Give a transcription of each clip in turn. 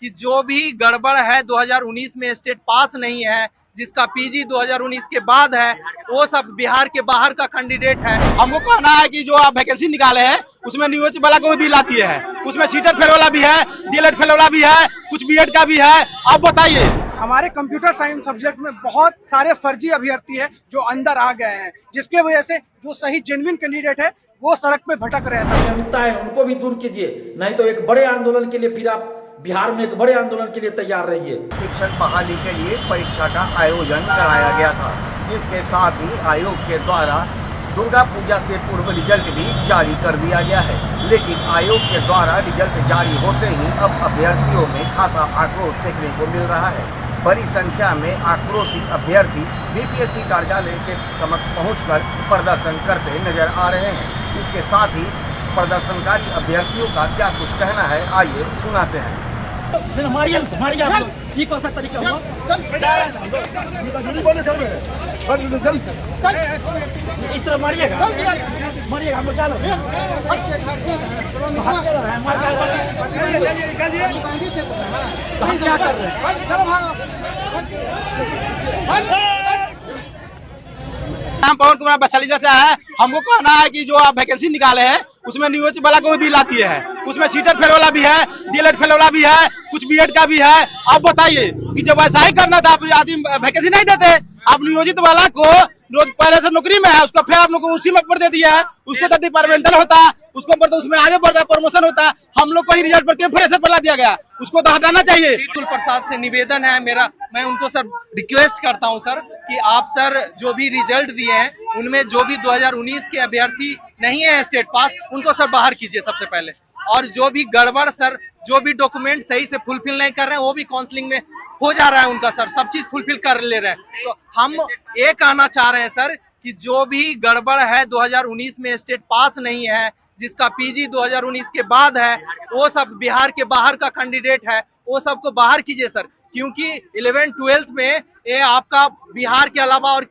कि जो भी गड़बड़ है 2019 में स्टेट पास नहीं है, जिसका पीजी 2019 के बाद है, वो सब बिहार के बाहर का कैंडिडेट है। हमको कहना है कि जो आप वैकेंसी निकाले हैं उसमें न्यूज वाला को भी लाती है, उसमें सीटेड फेल वाला भी है, डीएलएड फेल वाला भी है, कुछ बीएड का भी है। आप बताइए। हमारे कंप्यूटर साइंस सब्जेक्ट में बहुत सारे फर्जी अभ्यर्थी है जो अंदर आ गए हैं, जिसके वजह से जो सही जेन्युइन कैंडिडेट है वो सड़क पे भटक रहे हैं। अनियमितता है उनको भी दूर कीजिए, नहीं तो एक बड़े आंदोलन के लिए फिर आप बिहार में एक बड़े आंदोलन के लिए तैयार रहिए। शिक्षक बहाली के लिए परीक्षा का आयोजन कराया गया था, जिसके साथ ही आयोग के द्वारा दुर्गा पूजा से पूर्व रिजल्ट भी जारी कर दिया गया है। लेकिन आयोग के द्वारा रिजल्ट जारी होते ही अब अभ्यर्थियों में खासा आक्रोश देखने को मिल रहा है। बड़ी संख्या में आक्रोशित अभ्यर्थी बीपीएससी कार्यालय के समक्ष पहुंचकर प्रदर्शन करते नजर आ रहे हैं। इसके साथ ही प्रदर्शनकारी अभ्यर्थियों का क्या कुछ कहना है, आइए सुनाते हैं। ये कौन सा तरीका हुआ? इस तरह मारिएगा हम लोग क्या कर रहे हैं? नाम पवन कुमार बछाली जैसे है। हमको कहना है कि जो आप वैकेंसी निकाले हैं उसमें न्यूज वाला को भी लाती है, उसमें सीटेड फेल वाला भी है, डीएलएड फेल वाला भी है, कुछ बीएड का भी है। आप बताइए कि जब ऐसा ही करना था, आप आदमी वैकेंसी नहीं देते, आप नियोजित वाला को रोज पहले से नौकरी में है, उसका फिर आप लोग को उसी में पर दे दिया है, उसको तो डिपार्टमेंटल होता है, उसको पर तो उसमें आगे बढ़ता है, प्रमोशन होता है। हम लोग को ही रिजल्ट पर क्यों फ्रेशर पर ला दिया गया? उसको तो हटाना चाहिए। बिल्कुल प्रसाद से निवेदन है मेरा, मैं उनको सर रिक्वेस्ट करता हूं सर कि आप सर जो भी रिजल्ट दिए हैं उनमें जो भी 2019 के अभ्यर्थी नहीं है स्टेट पास, उनको सर बाहर कीजिए सबसे पहले। और जो भी गड़बड़ सर, जो भी डॉक्यूमेंट सही से फुलफिल नहीं कर रहे हैं वो भी काउंसलिंग में हो जा रहा है उनका सर, सब चीज फुलफिल कर ले रहे हैं। तो हम ये कहना चाह रहे हैं सर कि जो भी गड़बड़ है 2019 में स्टेट पास नहीं है, जिसका पीजी 2019 के बाद है, वो सब बिहार के बाहर का कैंडिडेट है, वो सबको बाहर कीजिए सर। क्योंकि 11th-12th में ये आपका बिहार के अलावा और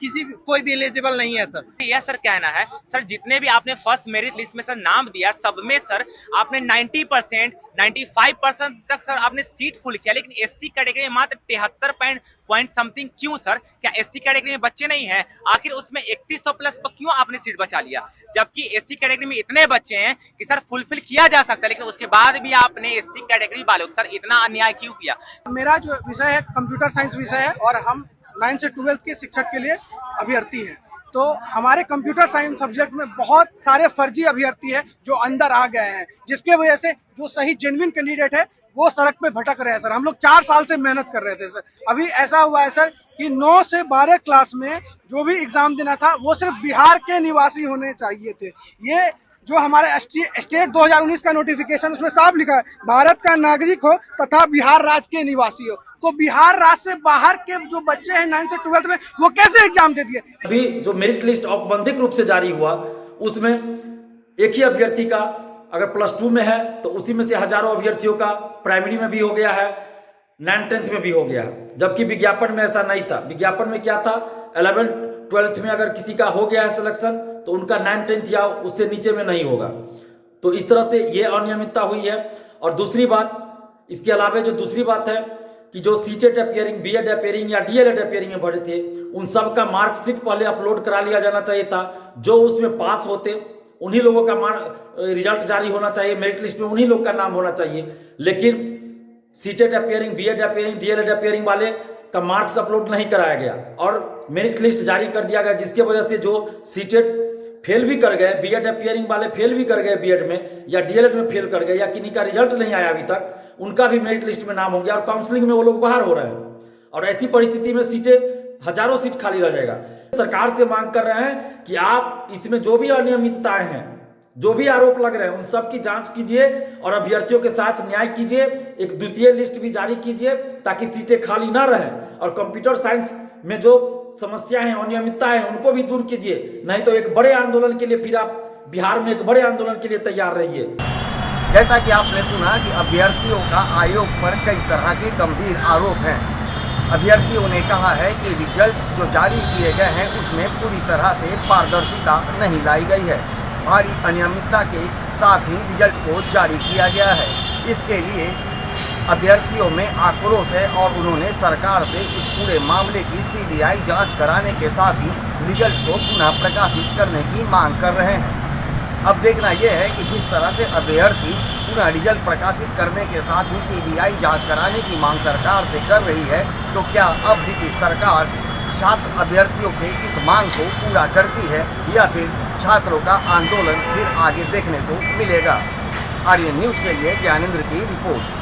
कोई भी एलिजिबल नहीं है सर। यह सर कहना है सर, जितने भी आपने फर्स्ट मेरिट लिस्ट में सर नाम दिया, सब में सर आपने 90%, 95% तक सर आपने सीट फुल किया, लेकिन एससी कैटेगरी में मात्र 73 पॉइंट समथिंग। क्यों सर? क्या एससी कैटेगरी में बच्चे नहीं हैं? आखिर उसमें 3100 प्लस पर क्यों आपने सीट बचा लिया? जबकि एससी कैटेगरी में इतने बच्चे हैं कि सर फुलफिल किया जा सकता है, लेकिन उसके बाद भी आपने एससी कैटेगरी वालों को सर इतना अन्याय क्यों किया? मेरा जो विषय है कंप्यूटर साइंस विषय है और हम 9 से 12th के शिक्षक के लिए अभ्यर्थी हैं। तो हमारे कंप्यूटर साइंस सब्जेक्ट में बहुत सारे फर्जी अभ्यर्थी है जो अंदर आ गए हैं, जिसके वजह से जो सही जेन्युइन कैंडिडेट है वो सड़क पे भटक रहे हैं सर। हम लोग 4 साल से मेहनत कर रहे थे सर। अभी ऐसा हुआ है सर कि 9 से 12 क्लास में जो भी एग्जाम देना था वो सिर्फ बिहार के निवासी होने चाहिए थे। ये जो हमारे स्टेट 2019 का नोटिफिकेशन, उसमें साफ लिखा है भारत का नागरिक हो तथा बिहार राज्य के निवासी हो। तो बिहार राज्य से बाहर के जो बच्चे हैं 9 से 12th में, वो कैसे एग्जाम दे दिए? अभी जो मेरिट लिस्ट औपबंधिक रूप से जारी हुआ उसमें एक ही अभ्यर्थी का अगर +2 में है तो उसी में से हजारों अभ्यर्थियों का प्राइमरी में भी हो गया है, 9th-10th में भी हो गया, जबकि विज्ञापन में ऐसा नहीं था। विज्ञापन में क्या था, 11th-12th में अगर किसी का हो गया है सिलेक्शन तो उनका 9th-10th या उससे नीचे में नहीं होगा। तो इस तरह से ये अनियमितता हुई है। और दूसरी बात, इसके अलावा जो दूसरी बात है कि जो सीटेड अपियरिंग, बीएड अपियरिंग या डीएलएड अपियरिंग में भरे थे, उन सब का मार्कशीट पहले अपलोड करा लिया जाना चाहिए था। जो उसमें पास होते उन्हीं लोगों का रिजल्ट जारी होना चाहिए, मेरिट लिस्ट में उन्हीं लोग का नाम होना चाहिए। लेकिन CTET appearing, BEd appearing, DElEd appearing वाले का मार्क्स अपलोड नहीं कराया गया और मेरिट लिस्ट जारी कर दिया गया, जिसके वजह से जो सीटेड फेल भी कर गए, बीएड अपियरिंग वाले फेल भी कर गए बीएड में या डीएलएड में फेल कर गए, या किन्हीं का रिजल्ट नहीं आया अभी तक, उनका भी मेरिट लिस्ट में नाम हो गया और काउंसलिंग में वो लोग बाहर हो रहे हैं। और ऐसी परिस्थिति में सीटें, हजारों सीट खाली रह जाएगा। सरकार से मांग कर रहे हैं कि आप इसमें जो भी अनियमितताएं हैं, जो भी आरोप लग रहे हैं, उन सब की जांच कीजिए और अभ्यर्थियों के साथ न्याय कीजिए। एक द्वितीय लिस्ट भी जारी कीजिए ताकि सीटें खाली ना रहें। और कंप्यूटर साइंस में जो समस्या है, अनियमितता है, उनको भी दूर कीजिए, नहीं तो एक बड़े आंदोलन के लिए फिर आप बिहार में एक बड़े आंदोलन के लिए तैयार रहिए। जैसा कि आपने सुना कि अभ्यर्थियों का आयोग पर कई तरह के गंभीर आरोप हैं। अभ्यर्थियों ने कहा है कि रिजल्ट जो जारी किए गए हैं उसमें पूरी तरह से पारदर्शिता नहीं लाई गई है। भारी अनियमितता के साथ ही रिजल्ट को जारी किया गया है। इसके लिए अभ्यर्थियों में आक्रोश है और उन्होंने सरकार से इस पूरे मामले की सीबीआई जांच कराने के साथ ही रिजल्ट को पुनः प्रकाशित करने की मांग कर रहे हैं। अब देखना यह है कि जिस तरह से अभ्यर्थी पुनः रिजल्ट प्रकाशित करने के साथ ही सीबीआई जांच कराने की मांग सरकार से कर रही है, तो क्या अब भी सरकार छात्र अभ्यर्थियों के इस मांग को पूरा करती है या फिर छात्रों का आंदोलन फिर आगे देखने को मिलेगा। आर्यन न्यूज के लिए ज्ञानेंद्र की रिपोर्ट।